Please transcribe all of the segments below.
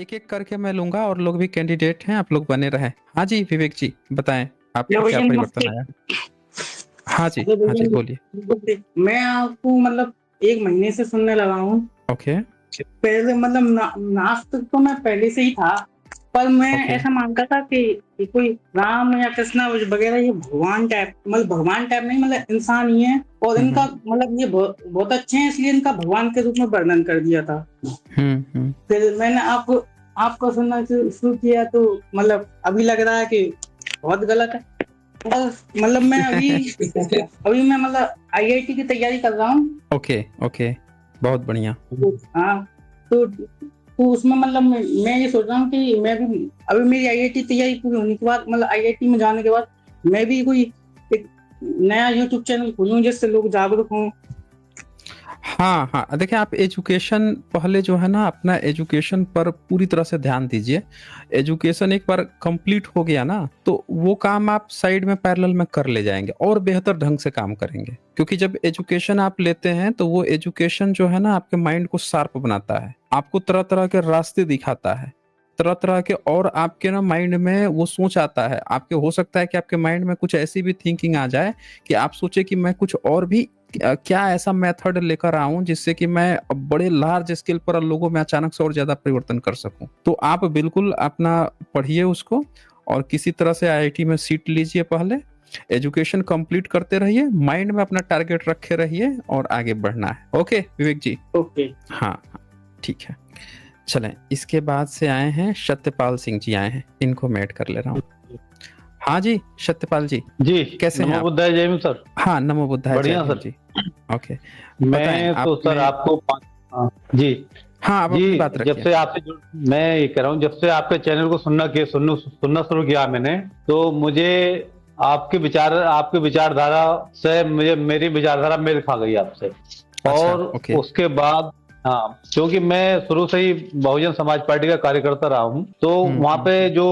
एक एक करके मैं लूंगा और लोग भी कैंडिडेट हैं, आप लोग बने रहें। हाँ जी विवेक जी बताएं, हेलो आपको क्या भैया परिवर्तन नमस्ते। आया? हाँ जी, अरे हाँ भैया जी, बोलिए। नमस्ते। मैं आपको मतलब 1 महीने से सुनने लगा हूँ। ओके। पहले मतलब नास्तिक तो मैं पहले से ही था, पर मैं ओके। ऐसा मानता था कि कोई राम या कृष्णा वगैरह ये भगवान टाइप, मतलब भगवान टाइप नहीं, मतलब इंसान ही है। और इनका हम्म। मतलब ये बहुत अच्छे हैं, इसलिए इनका भगवान के रूप में वर्णन कर दिया था। हम्म। फिर मैंने आपको सुनना शुरू किया, तो मतलब अभी लग रहा है कि बहुत गलत है। बस मतलब मैं अभी अभी मैं मतलब आईआईटी की तैयारी कर रहा हूँ। ओके ओके, बहुत बढ़िया। हाँ, तो उसमें मतलब मैं ये सोच रहा हूँ कि मैं भी अभी मेरी आईआईटी तैयारी पूरी होने के बाद, मतलब आईआईटी में जाने के बाद मैं भी कोई एक नया यूट्यूब चैनल खोलूँ जिससे लोग जागरूक हों। हाँ हाँ, देखिए आप एजुकेशन पहले जो है ना, अपना एजुकेशन पर पूरी तरह से ध्यान दीजिए। एजुकेशन एक बार कंप्लीट हो गया ना, तो वो काम आप साइड में पैरेलल में कर ले जाएंगे और बेहतर ढंग से काम करेंगे। क्योंकि जब एजुकेशन आप लेते हैं तो वो एजुकेशन जो है ना, आपके माइंड को शार्प बनाता है, आपको तरह तरह के रास्ते दिखाता है, तरह तरह के, और आपके ना माइंड में वो सोच आता है। आपके हो सकता है कि आपके माइंड में कुछ ऐसी भी थिंकिंग आ जाए कि आप सोचे कि मैं कुछ और भी क्या ऐसा मेथड लेकर आऊं जिससे कि मैं बड़े लार्ज स्केल पर लोगों में अचानक से और ज्यादा परिवर्तन कर सकूं। तो आप बिल्कुल अपना पढ़िए उसको, और किसी तरह से आईआईटी में सीट लीजिए पहले, एजुकेशन कंप्लीट करते रहिए, माइंड में अपना टारगेट रखे रहिए और आगे बढ़ना है। ओके विवेक जी। ओके। हाँ हाँ, ठीक है। चलें, इसके बाद से आए हैं सत्यपाल सिंह जी, आए हैं, इनको मैं ऐड कर ले रहा हूँ। हाँ जी सत्यपाल जी, जी। कैसे हैं नमो आप? बुद्धाय जय हिंद सर। हाँ, नमो बुद्धाय जय बढ़िया हिंद सर। जी। ओके, बताएं मैं तो सर आपने। आपको हाँ, जी। हाँ, आप जी। अपनी बात जब रखिए। से आपसे मैं ये कह रहा हूँ, जब से आपके चैनल को सुनना शुरू किया मैंने, तो मुझे आपके विचारधारा से मुझे मेरी विचारधारा मेल खा गई आपसे। अच्छा, और ओके। उसके बाद हाँ, क्योंकि मैं शुरू से ही बहुजन समाज पार्टी का कार्यकर्ता रहा हूँ, तो वहाँ हम्म। पे जो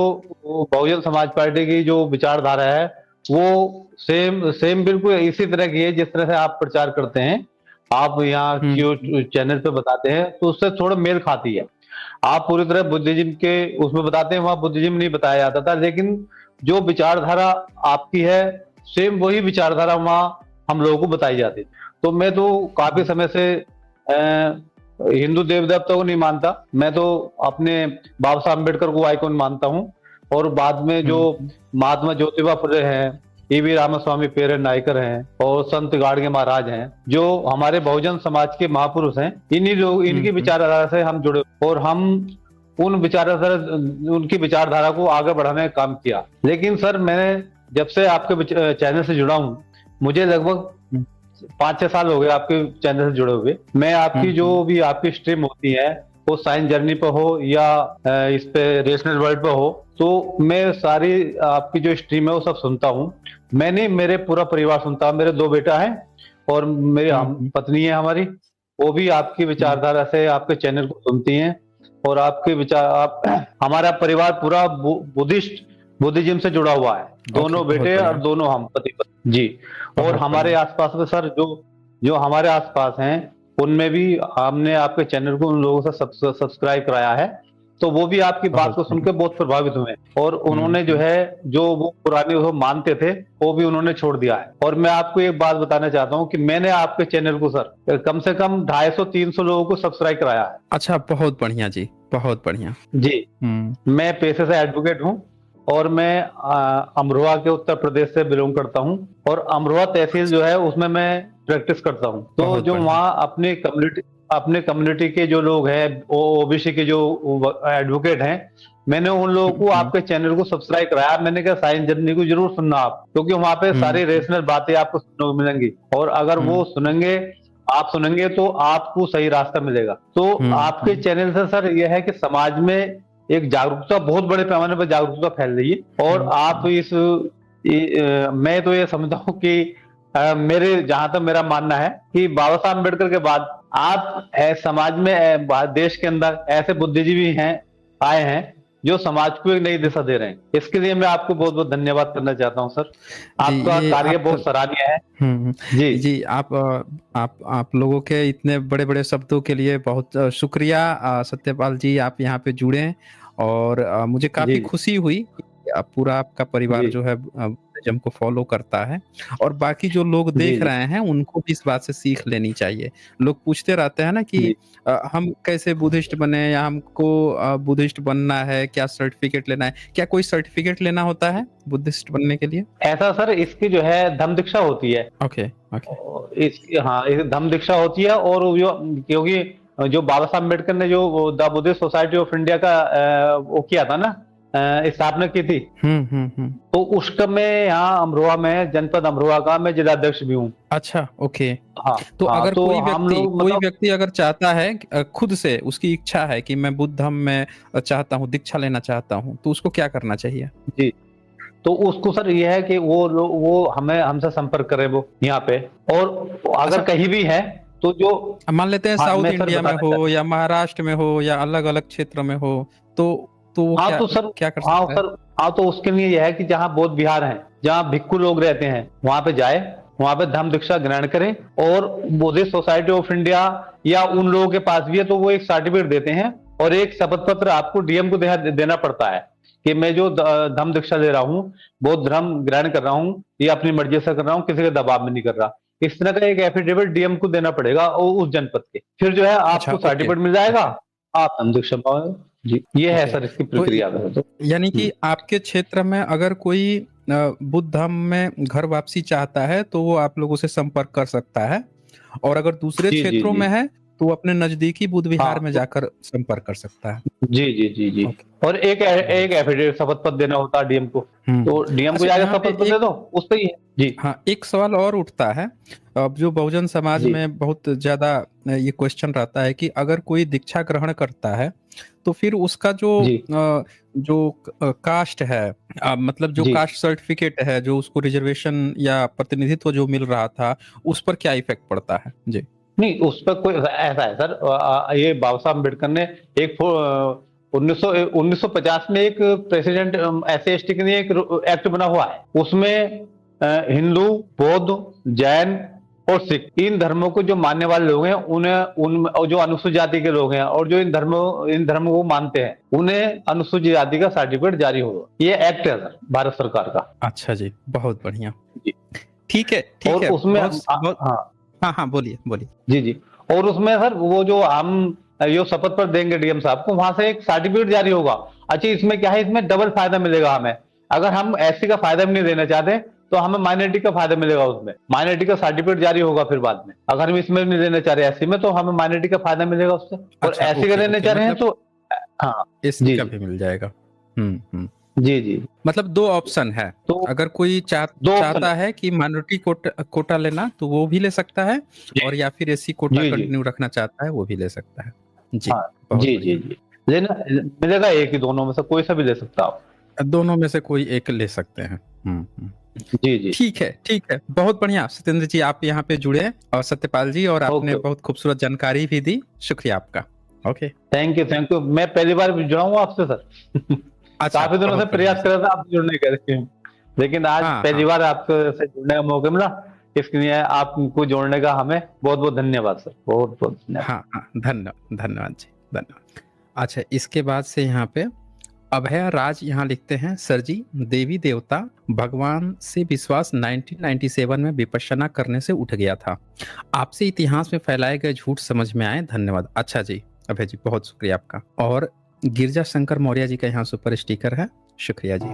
वो बहुजन समाज पार्टी की जो विचारधारा है, वो सेम सेम बिल्कुल इसी तरह की है जिस तरह से आप प्रचार करते हैं, आप यहाँ क्यों हम्म। चैनल पे बताते हैं, तो उससे थोड़ा मेल खाती है। आप पूरी तरह बुद्धिज्म के उसमें बताते हैं, वहां बुद्धिज्म नहीं बताया जाता था, लेकिन जो विचारधारा आपकी है, सेम वही विचारधारा वहां हम लोगों को बताई जाती। तो मैं तो काफी समय से हिंदू देव देवता को नहीं मानता, मैं तो अपने बाबा साहब अम्बेडकर को आइकॉन मानता हूँ। और बाद में जो हम्म। महात्मा ज्योतिबा फुले हैं, ईवी रामास्वामी पेरे नायकर हैं, और संत गाड़गे महाराज हैं, जो हमारे बहुजन समाज के महापुरुष हैं, इन्हीं लोग इनकी हम्म। विचारधारा से हम जुड़े और हम उन विचारधारा उनकी विचारधारा को आगे बढ़ाने का काम किया। लेकिन सर मैंने जब से आपके चैनल से जुड़ा हूँ, मुझे लगभग 5-6 साल हो गए आपके चैनल से जुड़े हुए। मैं आपकी जो हम्म। भी आपकी स्ट्रीम होती है, वो साइंस जर्नी पे हो या इस पे रेशनल वर्ल्ड पे हो, तो मैं सारी आपकी जो स्ट्रीम है वो सब सुनता हूँ। मैंने मेरे पूरा परिवार सुनता, मेरे 2 बेटा हैं और मेरी हम हम्म। पत्नी है हमारी, वो भी आपकी हम्म। विचारधारा से आपके चैनल को सुनती हैं। और आपके विचार आप हमारा परिवार पूरा बुद्धिज्म से जुड़ा हुआ है, ओके, दोनों बहुत बेटे और बढ़िया। दोनों हम पति पत्नी जी। और बहुत हमारे बढ़िया। आसपास में सर जो जो हमारे आसपास हैं, उनमें भी हमने आपके चैनल को उन लोगों से सब्सक्राइब कराया है, तो वो भी आपकी बात बहुत को सुन बढ़िया। के बहुत प्रभावित हुए, और उन्होंने जो है जो वो पुराने वो मानते थे, वो भी उन्होंने छोड़ दिया है। और मैं आपको एक बात बताना चाहता हूँ कि मैंने आपके चैनल को सर कम से कम 250-300 लोगों को सब्सक्राइब कराया है। अच्छा, बहुत बढ़िया जी, बहुत बढ़िया। जी। हम्म। मैं पेशे से एडवोकेट हूँ, और मैं अमरोहा के उत्तर प्रदेश से बिलोंग करता हूँ, और अमरोहा तहसील जो अच्छा, है उसमें मैं प्रैक्टिस करता हूँ। तो बहुत जो बढ़िया। वहाँ अपने कम्युनिटी के जो लोग हैं, ओबीसी के जो एडवोकेट हैं, मैंने उन लोगों को हम्म। आपके चैनल को सब्सक्राइब कराया। मैंने कहा साइंस जर्नी को जरूर सुनना आप, क्योंकि वहाँ पे सारी हम्म। रेशनल बातें आपको सुनने को मिलेंगी, और अगर वो सुनेंगे, आप सुनेंगे, तो आपको सही रास्ता मिलेगा। तो आपके हम्म। चैनल से सर यह है कि समाज में एक जागरूकता, बहुत बड़े पैमाने पर जागरूकता फैल रही है। और आप मैं तो ये समझता हूँ कि मेरे जहां तक मेरा मानना है कि बाबा साहब अम्बेडकर के बाद आप समाज में देश के अंदर ऐसे बुद्धिजीवी हैं, आए हैं, जो समाज को एक नई दिशा दे रहे हैं। इसके लिए मैं आपको बहुत बहुत धन्यवाद करना चाहता हूँ सर। आपका ये कार्य आप बहुत सराहनीय है। हम्म जी जी आप लोगों के इतने बड़े बड़े शब्दों के लिए बहुत शुक्रिया सत्यपाल जी, आप यहाँ पे जुड़े और मुझे काफी जी खुशी हुई कि पूरा आपका परिवार जी जो है बुद्धिज्म को फॉलो करता है और बाकी जो लोग जी देख जी रहे हैं उनको भी इस बात से सीख लेनी चाहिए। लोग पूछते रहते हैं ना कि जी। हम कैसे बुद्धिस्ट बने या हमको बुद्धिस्ट बनना है, क्या सर्टिफिकेट लेना है? क्या कोई सर्टिफिकेट लेना होता है बुद्धिस्ट बनने के लिए? ऐसा सर, इसकी जो है धम्म दीक्षा होती है। Okay okay. और इसकी, हाँ, इस धम्म दीक्षा होती है। और जो, क्योंकि जो बाबा साहब अम्बेडकर ने जो the Buddhist society of India का वो किया था ना, स्थापना की थी, हम्म। तो उसका मैं यहाँ अमरोहा में, जनपद अमरोहा का मैं जिलाध्यक्ष भी हूँ। अच्छा, ओके। हाँ तो हाँ। अगर तो हम लोग कोई मतलब, व्यक्ति अगर चाहता है खुद से उसकी इच्छा है कि मैं बुद्ध धर्म में चाहता हूँ, दीक्षा लेना चाहता हूँ, तो उसको क्या करना चाहिए? जी, तो उसको सर ये है कि वो हमें हमसे संपर्क करे वो यहाँ पे। और अगर अच्छा, कहीं भी है तो जो, मान लेते हैं हाँ साउथ मैं सर इंडिया में बताना हो चाहता या महाराष्ट्र में हो या अलग अलग क्षेत्र में हो, तो वो हूँ। हाँ क्या तो सर, क्या कर हाँ सकता है? सर, हाँ तो उसके लिए यह है कि जहाँ बौद्ध विहार है, जहाँ भिक्खु लोग रहते हैं, वहां पे जाए, वहां पे धम्म दीक्षा ग्रहण करें। और बुद्धिस्ट सोसाइटी ऑफ इंडिया या उन लोगों के पास भी है तो वो एक सर्टिफिकेट देते हैं और एक शपथ पत्र आपको डीएम को देना पड़ता है कि मैं जो धम्म दीक्षा ले रहा हूँ, बौद्ध धर्म ग्रहण कर रहा हूँ, ये अपनी मर्जी से कर रहा हूँ, किसी के दबाव में नहीं कर रहा। इस तरह का एक एफिडेविट डीएम को देना पड़ेगा और उस जनपद के, फिर जो है अच्छा, आपको ओके सर्टिफिकेट मिल जाएगा, ओके आप धम्म दीक्षा पाओगे। जी, ये है ओके। सर इसकी तो प्रक्रिया में तो। यानी कि आपके क्षेत्र में अगर कोई बुद्ध धर्म में घर वापसी चाहता है तो वो आप लोगों से संपर्क कर सकता है, और अगर दूसरे जी जी क्षेत्रों जी। में है तो वो अपने नजदीकी बुद्ध विहार हाँ में जाकर संपर्क कर सकता है। जी जी जी जी। ओके, और एक बहुत एफिडेविट शपथ पत्र देना होता है डीएम को, तो डीएम को अच्छा, जाकर यहाँ पे शपथ पत्र दे एक दो, उस पे ही है। जी हाँ, एक सवाल और उठता है। अब जो बहुजन समाज जी में बहुत ज्यादा ये क्वेश्चन रहता है कि अगर कोई दीक्षा ग्रहण करता है तो फिर उसका जी जो कास्ट है, मतलब जो जी। कास्ट सर्टिफिकेट है, जो उसको रिजर्वेशन या प्रतिनिधित्व जो मिल रहा था, उस पर क्या इफेक्ट पड़ता है? जी। नहीं, उस पर कोई ऐसा है सर, ये बाबा साहब अम्बेडकर ने एक 1950 में एक प्रेसिडेंट एस सी के लिए एक एक्ट बना हुआ है। उसमें हिंदू, बौद्ध, जैन और सिख, इन धर्मों को जो मानने वाले लोग हैं उन्हें, उन और जो अनुसूचित जाति के लोग हैं और जो इन धर्मों को मानते हैं, उन्हें अनुसूचित जाति का सर्टिफिकेट जारी होगा। ये एक्ट है सर भारत सरकार का। अच्छा जी, बहुत बढ़िया। जी। ठीक है ठीक और है, उसमें बहुत हाँ हाँ हाँ, बोलिए बोलिए। जी जी। और उसमें सर वो जो हम जो शपथ पर देंगे डीएम साहब को, वहां से एक सर्टिफिकेट जारी होगा। अच्छा, इसमें क्या है, इसमें डबल फायदा मिलेगा हमें। अगर हम एससी का फायदा भी नहीं देना चाहते तो हमें माइनॉरिटी का फायदा मिलेगा। उसमें माइनॉरिटी का सर्टिफिकेट जारी होगा फिर बाद में। अगर हम इसमें नहीं देना चाह रहे एससी में, तो हमें माइनॉरिटी का फायदा मिलेगा उससे। और अच्छा, एससी का ओके देना ओके, चाह रहे हैं मतलब तो हाँ। एससी जी का जी भी मिल जाएगा। हम्म। जी जी। मतलब दो ऑप्शन है। तो अगर कोई दो ऑप्शन चाहता है। है कि माइनॉरिटी कोटा लेना तो वो भी ले सकता है, जी और या फिर एससी कोटा जी जी। कंटिन्यू रखना चाहता है वो भी ले सकता है। जी, हाँ बहुत जी जी बढ़िया। जी। लेना मिलेगा एक ही, दोनों में से कोई सा भी ले सकता आप। दोनों में से कोई एक ले सकते हैं। जी जी। ठीक है, बहुत बढ़िया सत्येंद्र जी, आप यहाँ पे जुड़े और सत्यपाल जी, और आपने ओके, बहुत खूबसूरत जानकारी भी दी। शुक्रिया आपका। Okay, thank you. मैं पहली बार जुड़ा हूँ आपसे सर। अच्छा, काफी दिनों से बहुत बढ़िया प्रयास कर सर। रहा था आपसे जुड़ने का, लेकिन आज हाँ पहली हाँ बार आपसे जुड़ने का मौका मिला। इसके लिए आपको जोड़ने का हमें बहुत बहुत धन्यवाद सर, बहुत बहुत धन्यवाद। हाँ हाँ, धन्यवाद जी, धन्यवाद। अच्छा, इसके बाद से यहाँ पे अभय राज यहाँ लिखते हैं, सर जी, देवी देवता भगवान से विश्वास 1997 में विपश्यना करने से उठ गया था। आपसे इतिहास में फैलाए गए झूठ समझ में आए, धन्यवाद। अच्छा जी अभय जी, बहुत शुक्रिया आपका। और गिरजा शंकर मौर्य जी का यहाँ सुपर स्टिकर है, शुक्रिया जी।